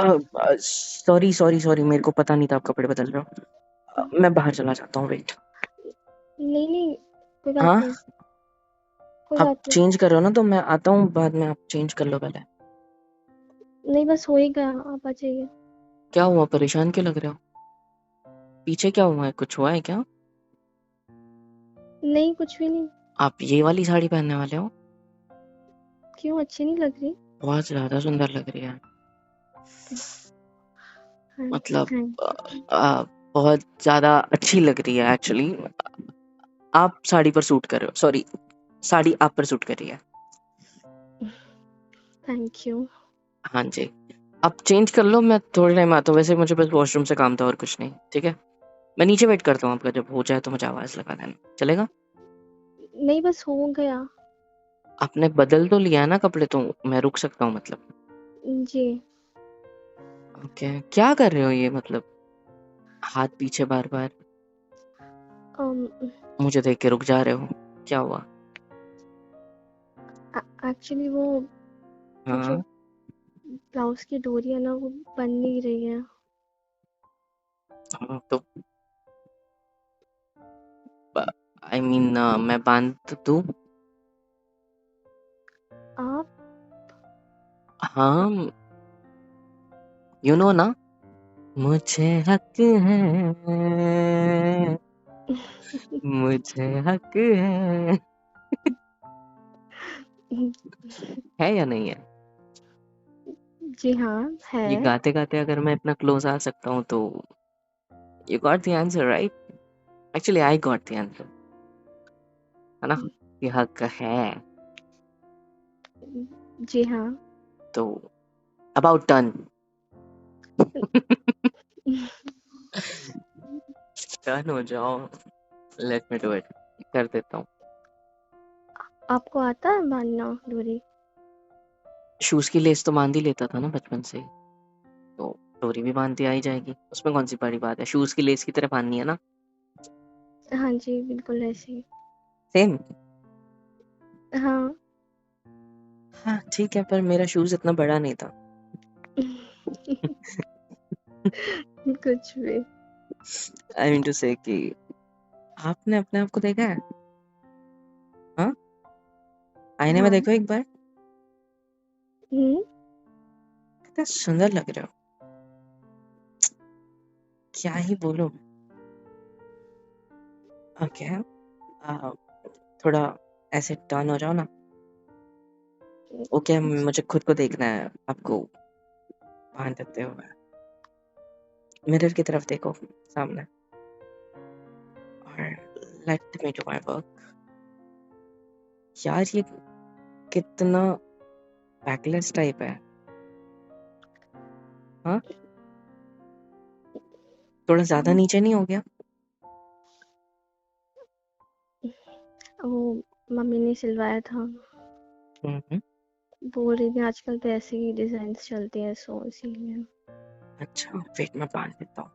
Sorry sorry sorry, मेरे को पता नहीं था आप कपड़े बदल रहे हो। मैं बाहर चला जाता हूँ, वेट। नहीं नहीं, कोई बात हाँ, नहीं, कोई आप बात नहीं। चेंज कर रहे हो ना, तो मैं आता हूँ बाद में, आप चेंज कर लो पहले। नहीं बस हो ही गया, आप आ जाइए। क्या हुआ, परेशान क्यों लग रहे हो? पीछे क्या हुआ है, कुछ हुआ है क्या? नहीं कुछ भी नहीं। आप ये वाली साड़ी पहनने वाले हो? क्यों, अच्छी नहीं लग रही? बहुत ज्यादा सुंदर लग रही है। हाँ, मतलब थैंक बहुत ज्यादा अच्छी लग रही है एक्चुअली। आप साड़ी पर सूट कर रहे हो, सॉरी, साड़ी आप पर सूट कर रही है। Thank you. हाँ जी, आप चेंज कर लो, मैं थोड़े टाइम आता हूँ। वैसे मुझे बस वॉशरूम से काम था और कुछ नहीं, ठीक है? मैं नीचे वेट करता हूँ आपका, जब हो जाए तो मुझे आवाज लगा देना, चलेगा? नहीं बस हो गया। आपने बदल तो लिया है ना कपड़े, तो मैं रुक सकता हूँ मतलब? जी। ओके, क्या कर रहे हो ये, मतलब हाथ पीछे बार बार मुझे देख के रुक जा रहे हो, क्या हुआ? एक्चुअली वो जो हाँ, ब्लाउज की डोरी है ना, वो बन नहीं रही है। हाँ, तो आई मीन मैं बांध दूँ? आप हाँ, यू नो ना, मुझे हक है, मुझे हक है या नहीं है? जी हाँ ये है। गाते गाते अगर मैं इतना क्लोज आ सकता हूँ तो you got the answer right. Actually I got the answer, है ना? ये हक है। जी हाँ। तो अबाउट टर्न। टर्न हो जाओ, लेट मी डू इट, कर देता हूँ। आपको आता है बांधना डोरी? शूज की लेस तो बांध ही लेता था ना बचपन से ही, तो डोरी भी बांध दी आ ही जाएगी, उसमें कौन सी बड़ी बात है? शूज की लेस की तरह बांधनी है ना? हाँ जी, बिल्कुल ऐसे ही। सेम। हाँ। हाँ ठीक है, पर मेरा शूज इतना बड़ा नहीं था। कुछ भी। आई मीन टू से कि आपने अपने आप को देखा है? हाँ, आईने में हाँ। देखो एक बार, हम्म। कितना सुंदर लग रहे हो, क्या ही बोलूं। ओके, थोड़ा ऐसे टर्न हो जाओ ना। ओके, मुझे खुद को देखना है आपको बांध देते हुए। मिरर की तरफ देखो, सामने, और let me do my work. यार ये कितना बैकलेस टाइप है। हाँ, थोड़ा ज्यादा नीचे नहीं हो गया? वो मम्मी ने सिलवाया था। हम्म। बोल रही थी आजकल तो ऐसे ही डिजाइन चलते हैं, सो इसीलिए। अच्छा, वेट मैं बांध देता हूँ।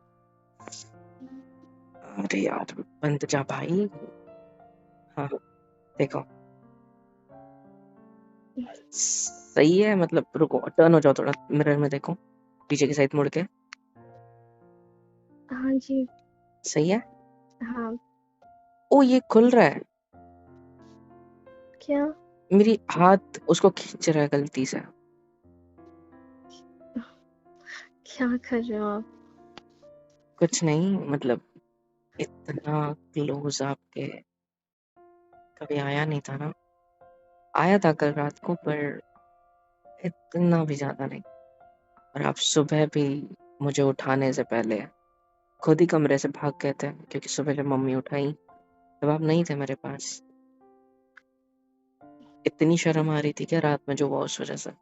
अरे यार, बंद जा भाई। हाँ, देखो, सही है, मतलब रुको, टर्न हो जाओ थोड़ा, मिरर में देखो, पीछे की साइड मुड़ के। हाँ जी। सही है। हाँ। ओ, ये खुल रहा है। क्या? मेरी हाथ उसको खींच रहा है गलती से। क्या कर रहे हो आप? कुछ नहीं, मतलब इतना क्लोज आपके कभी आया नहीं था ना। आया था कल रात को, पर इतना भी ज्यादा नहीं। और आप सुबह भी मुझे उठाने से पहले खुद ही कमरे से भाग गए थे, क्योंकि सुबह जब मम्मी उठाई तब आप नहीं थे मेरे पास। इतनी शर्म आ रही थी क्या रात में जो हुआ उस वजह से?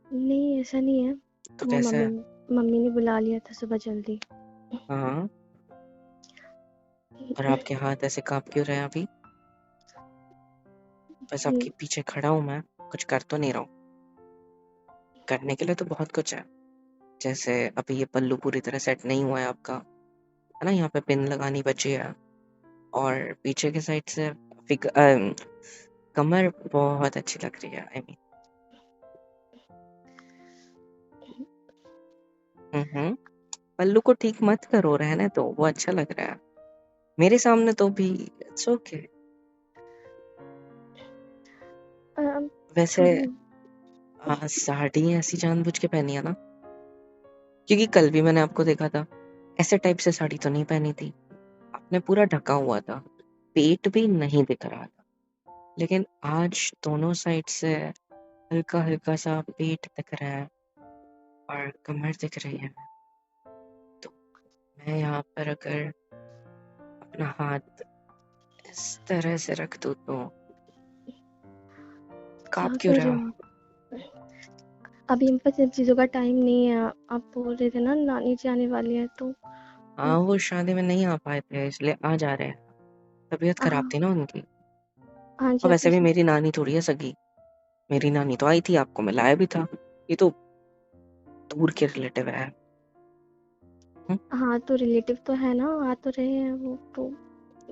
नहीं ऐसा नहीं है। तो वो कैसे मम्मी है? मम्मी ने बुला लिया था सुबह जल्दी। हाँ, और आपके हाथ ऐसे कांप क्यों रहे हैं अभी? बस आपके पीछे खड़ा हूं मैं, कुछ कर तो नहीं रहा हूँ। करने के लिए तो बहुत कुछ है, जैसे अभी ये पल्लू पूरी तरह सेट नहीं हुआ है आपका, है ना? यहाँ पे पिन लगानी बची है, और पीछे के साइड से कमर बहुत अच्छी लग रही है, आई मीन। पल्लू को ठीक मत करो, रहने दो, वो अच्छा लग रहा है मेरे सामने तो भी। It's okay. वैसे साड़ी ऐसी जानबूझ के पहनी है ना, क्योंकि कल भी मैंने आपको देखा था, ऐसे टाइप से साड़ी तो नहीं पहनी थी, आपने पूरा ढका हुआ था, पेट भी नहीं दिख रहा था। लेकिन आज दोनों साइड से हल्का हल्का सा पेट दिख रहा है और कमर दिख रही है। तो मैं यहाँ पर अगर अपना हाथ इस तरह से रख दूँ तो क्या काँप क्यों कर रहा रहे हो? हो आप? अभी हम पास इन चीजों का टाइम नहीं है। आप बोल रहे थे ना नानी जी आने वाली है तो हाँ, वो शादी में नहीं आ पाए थे इसलिए आज आ रहे हैं। तबीयत खराब हाँ थी ना उनकी। हाँ जी और आप वैसे भी उसे मेरी नानी थोड़ी है सगी, मेरी नानी तो आई थी, आपको मिलाया भी था। ये तो दूर के रिलेटिव है। हम्म, हाँ तो रिलेटिव तो है ना, आ तो रहे हैं वो तो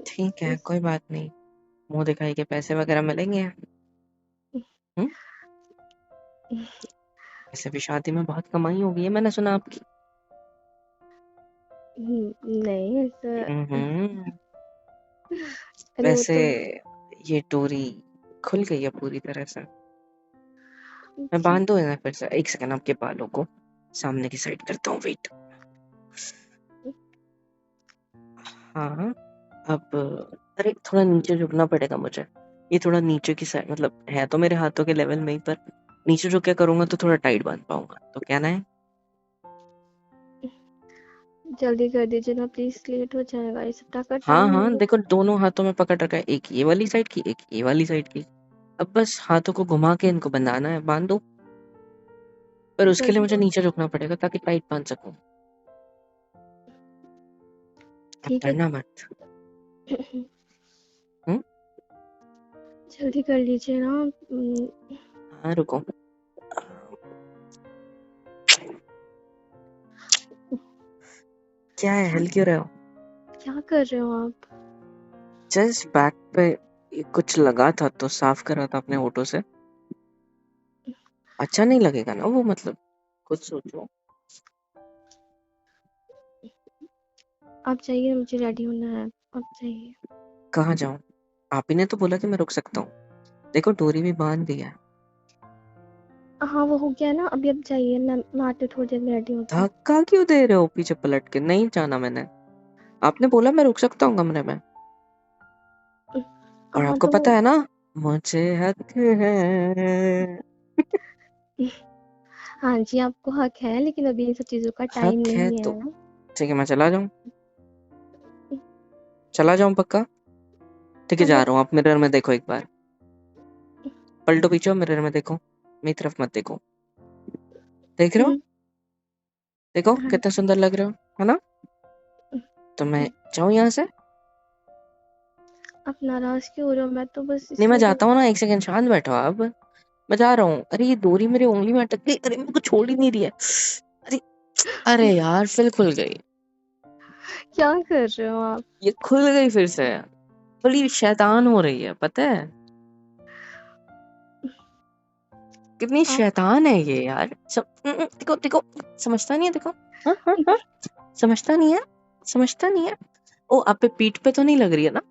ठीक है, इस- कोई बात नहीं। मुंह दिखाई के पैसे वगैरह मिलेंगे। हम्म, वैसे भी शादी में बहुत कमाई होगी है, मैंने सुना आपकी। नहीं ऐसा हम्म। अरे वो वैसे तो ये डोरी खुल गई है पूरी तरह से। मैं जी बांध दूं इन्हें फिर से? एक सेकंड, आपके बालों को सामने की साइड करता हूँ, वेट। हाँ, अब अरे थोड़ा नीचे झुकना पड़ेगा मुझे। ये थोड़ा नीचे की साइड, मतलब है तो मेरे हाथों के लेवल में ही, पर नीचे झुक के करूंगा तो थोड़ा टाइट बांध पाऊंगा, तो कहना है। जल्दी कर दीजिए ना प्लीज, लेट हो जाएगा, ये सब का हाँ टाइम हाँ, नहीं है। देखो दोनों हाथों में पकड़ रखा है, एक ये वाली साइड की, एक ये वाली साइड की। अब बस हाथों को घुमा के इनको बंधाना है, बांध दो। पर उसके लिए जल्दी मुझे नीचे झुकना पड़ेगा ताकि टाइट बांध सकूं। अब ठीक है। डरना मत। हम्म। जल्दी कर लीजिए ना। हाँ रुको। क्या है, क्या हिल क्यों रहे हो? क्या कर रहे हो आप? जस्ट बैक पे कुछ लगा था तो साफ कर रहा था अपने होठों से। अच्छा नहीं लगेगा ना वो, मतलब कुछ सोचो। आप जाइए, मुझे रेडी होना है। आप जाइए। कहाँ जाऊं? आप ही ने तो बोला कि मैं रुक सकता हूँ। देखो डोरी भी बांध दी है। हाँ वो हो गया ना, अभी आप जाइए, मैं आती हूँ थोड़ी देर में, रेडी होती हूँ। धक्का क्यों दे रहे हो पीछे पलट के? नहीं जाना मैंने। आपने बोला मैं रुक सकता हूँ कमरे में। और हाँ आपको तो पता है ना, मुझे हक है। हाँ जी आपको हक है, लेकिन अभी इन सब चीजों का टाइम हक है नहीं तो है ना। ठीक है, मैं चला जाऊं? चला जाऊं पक्का? ठीक है, जा अगर रहा हूँ। आप मिरर में देखो एक बार, पलटो पीछे, मिरर में देखो, मेरी तरफ मत देखो। देख रहे हो? हम्म, देखो हाँ कितना सुंदर लग रहे हो, है ना? तो मैं जाऊं यहाँ से? आप नाराज क्यों हो रहे हो? मैं तो बस नहीं, मैं इसलिए जाता हूँ ना, एक सेकंड शांत बैठो आप। मैं जा रहा हूँ। अरे ये डोरी मेरी उंगली में अटक गई, अरे मेरे को छोड़ ही नहीं रही है। अरे, अरे यार फिर खुल गई। क्या कर रहे हो आप? ये खुल गई फिर से। बड़ी शैतान हो रही है, पता है? कितनी आप शैतान है ये यार। देखो देखो, समझता नहीं है, देखो। हाँ हाँ हाँ, समझता नहीं है, समझता नहीं है। ओ, आप पे पीठ पे तो नहीं लग रही है ना?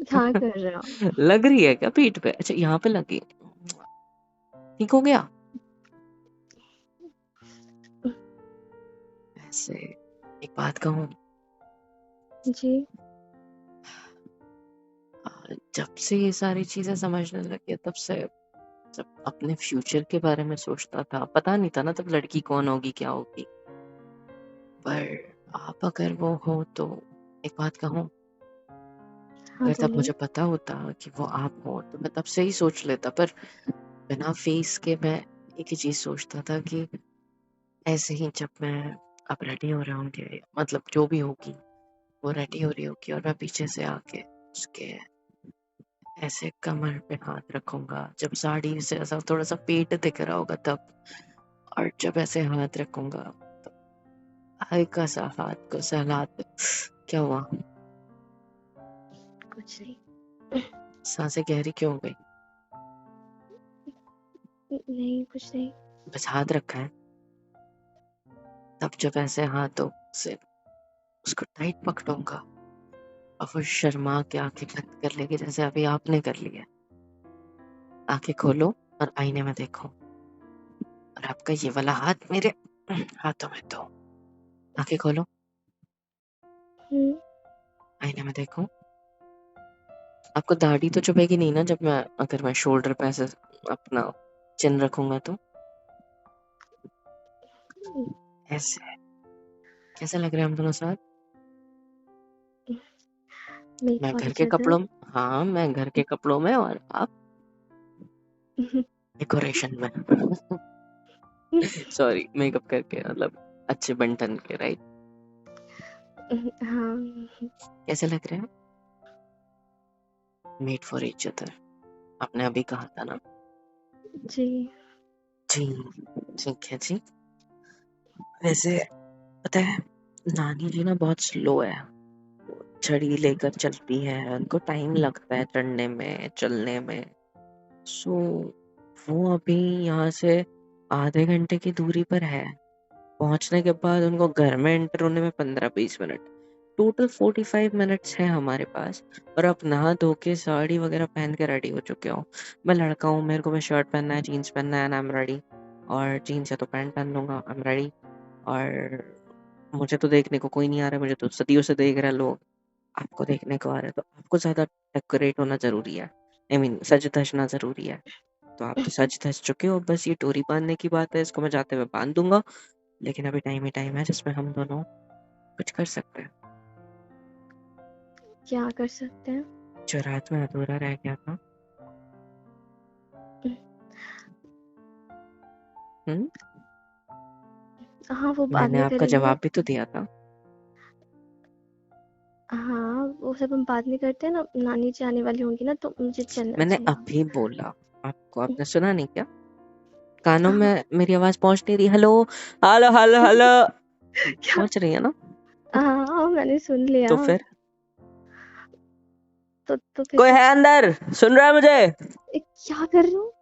क्या कर रहे हो आप? लग रही है क्या पीठ पे? अच्छा, यहाँ पे लगी। ठीक हो गया। ऐसे एक बात कहूँ, जी जब से ये सारी चीजें समझने लगी तब से, जब अपने फ्यूचर के बारे में सोचता था, पता नहीं था ना तब लड़की कौन होगी क्या होगी। पर आप अगर वो हो तो एक बात कहूँ, हाँ अगर तब बोलिए। मुझे पता होता कि वो आप हो तो मैं तब से ही सोच लेता। पर बिना फेस के मैं एक ही चीज सोचता था कि ऐसे ही जब मैं अब रेडी हो रहा होंगे, मतलब जो भी होगी वो रेडी हो रही होगी, और मैं पीछे से आके उसके ऐसे कमर पे हाथ रखूंगा, जब साड़ी से ऐसा थोड़ा सा पेट दिख रहा होगा तब, और जब ऐसे हाथ रखूंगा तो हल्का सा हाथ को सहलाते। क्या हुआ? कुछ नहीं। सांसें गहरी क्यों हो गई? नहीं कुछ नहीं। बस हाथ रखा है। तब जब ऐसे हाथों से उसको टाइट पकड़ूंगा और वो शर्मा के आंखें बंद कर लेगी जैसे अभी आपने कर लिया। आंखें खोलो और आईने में देखो और आपका ये वाला हाथ मेरे हाथों में दो। आंखें खोलो, आईने में देखो। आपको दाढ़ी तो चुभेगी नहीं ना जब अगर मैं शोल्डर पे ऐसे अपना चिन रखूंगा तो? ऐसे कैसा लग रहा है हम दोनों साथ? मेक मैं फॉर घर ईच के अदर। कपड़ों हाँ, मैं घर के कपड़ों में और आप डेकोरेशन में सॉरी, मेकअप करके, मतलब अच्छे बंटन के, राइट? हाँ कैसे लग रहे हैं? मेड फॉर ईच अदर आपने अभी कहा था ना? जी। जी, ठीक है जी। वैसे पता है, नानी जी ना बहुत स्लो है, छड़ी लेकर चलती है, उनको टाइम लगता है चढ़ने में चलने में। सो वो अभी यहाँ से आधे घंटे की दूरी पर है। पहुंचने के बाद उनको घर में एंटर होने में 15-20 मिनट, टोटल 45 मिनट्स है हमारे पास। और अब नहा धो के साड़ी वगैरह पहन के रेडी हो चुके हो। मैं लड़का हूँ, मेरे को भी शर्ट पहनना है, जीन्स पहनना है, आई एम रेडी। और जीन्स या तो पैंट पहन लूंगा, आई एम रेडी। और मुझे तो देखने को कोई नहीं आ रहा, मुझे तो सदियों से देख रहे हैं लोग। आपको देखने को आ रहा है तो आपको ज्यादा डेकोरेट होना जरूरी है, आई मीन सज धजना जरूरी है। तो आप तो सज धज चुके हो, बस ये डोरी बांधने की बात है, इसको मैं जाते हुए बांध दूंगा। लेकिन अभी टाइम ही टाइम है जिसमें हम दोनों कुछ कर सकते हैं, क्या कर सकते हैं? जो रात में अधूरा रह गया था। हम्म, हाँ वो बाद मैंने में आपका करेंगे। जवाब भी तो दिया था। हाँ वो सब हम बाद में करते हैं ना, नानी जी आने वाली होंगी ना तो मुझे चलना मैंने चाहिए। अभी बोला आपको, आपने सुना नहीं क्या? कानों हाँ में मेरी आवाज पहुंच नहीं रही? हेलो हेलो हेलो हेलो क्या? पहुंच रही है ना? हाँ मैंने सुन लिया। तो फिर तो फिर कोई है कुछ। अंदर? सुन रहा है मुझे? क्या कर रहे हो?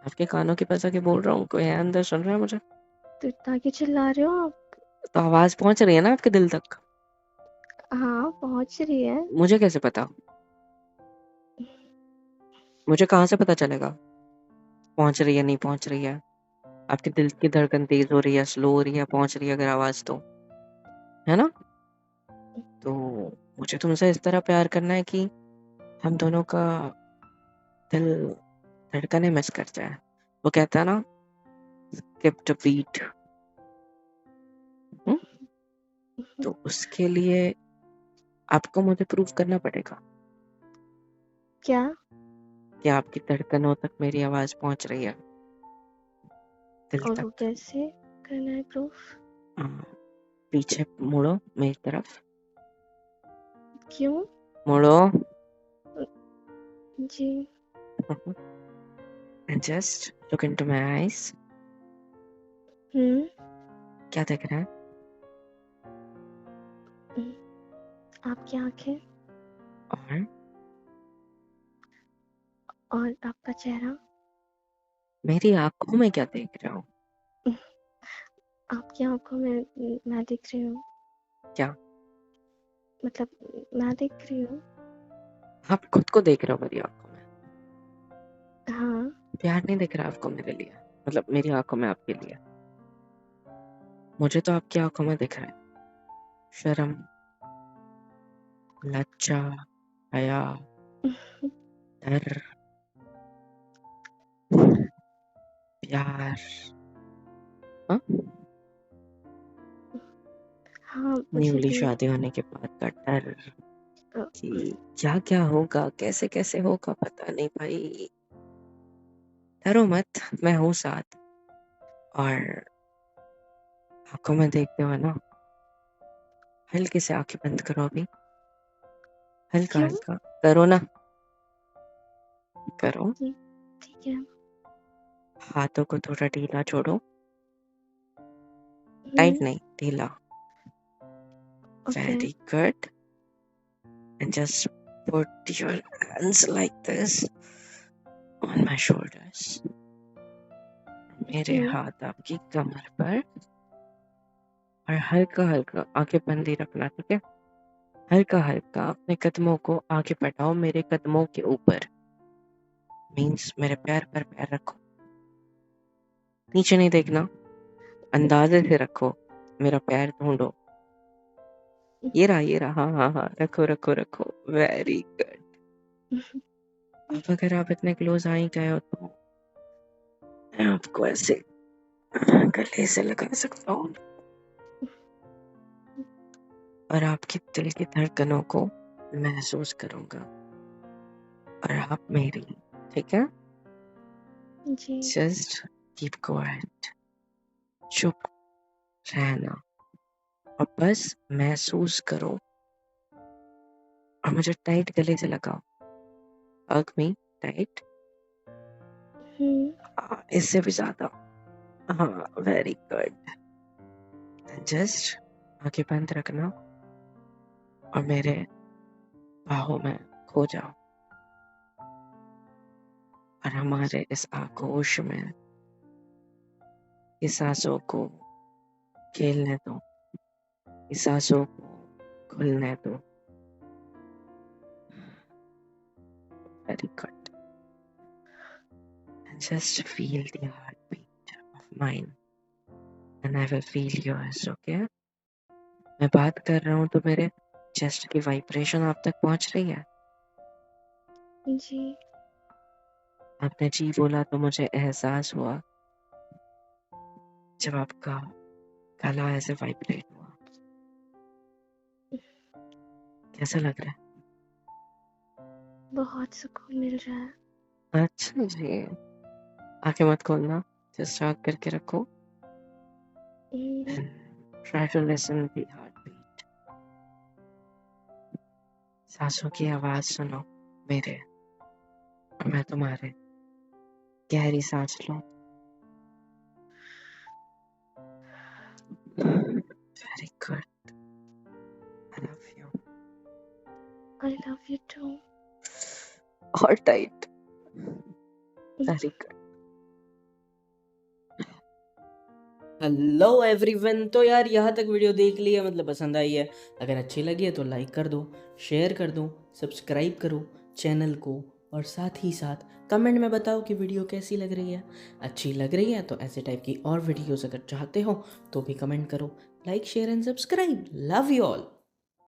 आपके कानों के पास आके बोल रहा हूँ, कोई है अंदर, सुन रहा है मुझे? तो इतना क्यों चिल्ला रहे हो आप? तो आवाज पहुंच रही है ना आपके दिल तक? हाँ पहुंच रही है। मुझे कैसे पता? मुझे कहाँ से पता चलेगा पहुंच रही है नहीं पहुंच रही है? आपके दिल की धड़कन तेज हो रही है, स्लो हो रही है, पहुंच रही है अगर आवाज तो, है ना? तो मुझे तुमसे इस तरह प्यार करना है कि हम दोनों का दिल धड़कने मिस कर जाए। वो कहता है ना, स्किप द बीट। तो उसके लिए आपको मुझे प्रूव करना पड़ेगा क्या? कि आपकी धड़कनों तक मेरी आवाज पहुंच रही है, दिल और वो तक। कैसे करना है प्रूफ? हाँ, पीछे मुड़ो मेरी तरफ, क्यों? मुड़ो जी। and just look into my eyes। क्या देख रहा है? आपकी आंखें और और आपका चेहरा। मेरी आंखों में क्या देख रहा हूँ? आपकी आंखों में मैं दिख रही हूँ। क्या? मतलब मैं दिख रही हूँ। आप खुद को देख रहे हो मेरी आंखों में? हाँ। प्यार नहीं दिख रहा आपको मेरे लिए? मतलब मेरी आंखों में आपके लिए? मुझे तो आपकी आंखों में दिख रहा है शर्म, लज्जा, हया, डर, प्यार। हाँ? हाँ मुझे न्यूली भी। शादी होने के बाद का डर अ, कि क्या क्या होगा, कैसे कैसे होगा, पता नहीं भाई। डरो मत, मैं हूँ साथ। और आंखों में देखते हुए ना, हल्के से आंखें बंद करो अभी, हल्का क्यों? हल्का करो ना, करो। ठीक है। हाथों को थोड़ा ढीला छोड़ो, टाइट हम्म। नहीं, ढीला। Okay. Very good. And just put your hands like this on my shoulders। मेरे हाथ आपकी कमर पर, और हल्का-हल्का आँखें बंद ही रखना, ठीक है? हल्का-हल्का अपने कदमों को आगे बढ़ाओ मेरे कदमों के ऊपर। मीन्स मेरे पैर पर पैर रखो। नीचे नहीं देखना, अंदाज़े से रखो। मेरा पैर ढूँढो। ये रहा। हाँ, रखो। Very good. अब अगर आप इतने क्लोज़ आ ही गए हो तो मैं आपको ऐसे गले से लगा सकता हूँ और आपके दिल की धड़कनों को महसूस करूँगा और आप मेरी, ठीक है? जी। जस्ट कीप क्वाइट, चुप रहना और बस महसूस करो और मुझे टाइट गले से लगाओ। हग मी टाइट। इससे भी ज़्यादा। हाँ, वेरी गुड। जस्ट आँखें बंद रखना और मेरे बाहों में खो जाओ और हमारे इस आगोश में इस सांसों को खेलने दो, इस सांसों को खुलने दो। Very good. Just feel the heartbeat of mine and I will feel yours, okay? मैं बात कर रहा हूँ तो मेरे चेस्ट की वाइब्रेशन आप तक पहुँच रही है? जी। आपने जी बोला तो मुझे एहसास हुआ जब आपका गला ऐसे वाइब्रेट हुआ। कैसा लग रहा है? बहुत सुकून मिल रहा है। अच्छा जी। आंखें मत खोलना, जस्ट आँख करके रखो and try to listen the heartbeat. सांसों की आवाज सुनो मेरे और मैं तुम्हारे। गहरी सांस लो। Very good. I love you. I love you too. और tight. Very good. Hello everyone. तो यार यहाँ तक वीडियो देख ली है, मतलब पसंद आई है। अगर अच्छी लगी है तो लाइक कर दो, शेयर कर दो, सब्सक्राइब करो चैनल को और साथ ही साथ कमेंट में बताओ कि वीडियो कैसी लग रही है। अच्छी लग रही है तो ऐसे टाइप की और वीडियोस अगर चाहते हो तो भी कमेंट करो। Like share and subscribe. Love you all.